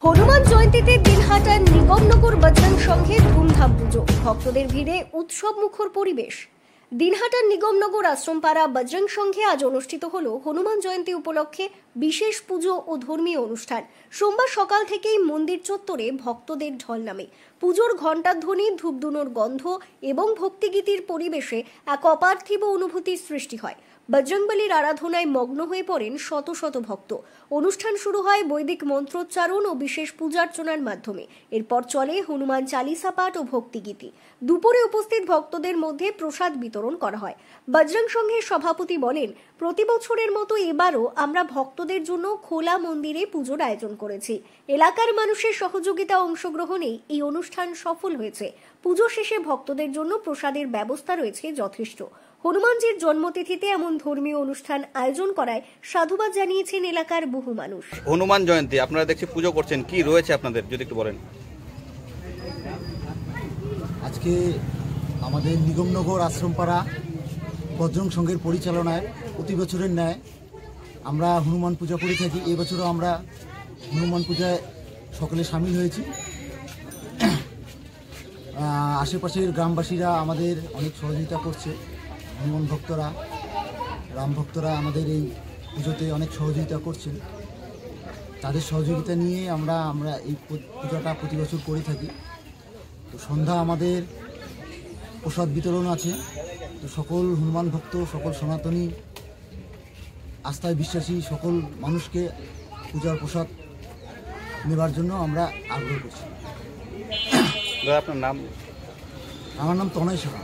হনুমান জয়ন্তীতে দিনহাটার নিগমনগর বজরং সংঘে ধুমধাম পুজো, ভক্তদের ভিড়ে উৎসব মুখর পরিবেশ। দিনহাটার নিগমনগর আশ্রমপাড়া বজরং সংঘে আজ অনুষ্ঠিত হল হনুমান জয়ন্তী উপলক্ষে বিশেষ পুজো ও ধর্মীয় অনুষ্ঠান। সোমবার সকাল থেকেই মন্দির চত্বরে ভক্তদের ঢল নামে। পুজোর ঘণ্টার ধ্বনি, ধূপধুনোর গন্ধ এবং ভক্তিগীতির পরিবেশে এক অপার্থিব অনুভূতির সৃষ্টি হয়। বজরংবলীর আরাধনায় মগ্ন হয়ে পড়েন শত শত ভক্ত। অনুষ্ঠান শুরু হয় বৈদিক মন্ত্রোচ্চারণ ও বিশেষ পূজার্চনার মাধ্যমে। এরপর চলে হনুমান চালিসা পাঠ ও ভক্তিগীতি। দুপুরে উপস্থিত ভক্তদের মধ্যে প্রসাদ বিতরণ করা হয়। বজরং সংঘের সভাপতি বলেন, প্রতি বছরের মতো এবারও আমরা ভক্তদের জন্য খোলা মন্দিরে পুজোর আয়োজন করেছি। এলাকার মানুষের সহযোগিতা অংশগ্রহণে এই অনুষ্ঠান সফল হয়েছে। পুজো শেষে ভক্তদের জন্য প্রসাদের ব্যবস্থা রয়েছে যথেষ্ট। হনুমানজির জন্মতিথিতে এমন ধর্মীয় অনুষ্ঠান আয়োজন করায় সাধুবাদ জানিয়েছেন এলাকার বহু মানুষ। হনুমান জয়ন্তী আপনারা দেখছি পুজো করছেন, কি রয়েছে আপনাদের যদি একটু বলেন। আজকে আমাদের নিগমনগর আশ্রমপাড়া বজরং সংঘের পরিচালনায় প্রতি বছরের ন্যায় আমরা হনুমান পূজা করে থাকি। এবছরও আমরা হনুমান পূজায় সকলে সামিল হয়েছি। আশেপাশের গ্রামবাসীরা আমাদের অনেক সহযোগিতা করছে। হনুমান ভক্তরা, রাম ভক্তরা আমাদের এই পুজোতে অনেক সহযোগিতা করছেন। তাদের সহযোগিতা নিয়ে আমরা এই পূজাটা প্রতি বছর করে থাকি। তো সন্ধ্যা আমাদের প্রসাদ বিতরণ আছে। তো সকল হনুমান ভক্ত, সকল সনাতনী আস্থায় বিশ্বাসী সকল মানুষকে পূজার প্রসাদ নেবার জন্য আমরা আগ্রহ করছি। আপনার নাম? আমার নাম তনয় সাহা।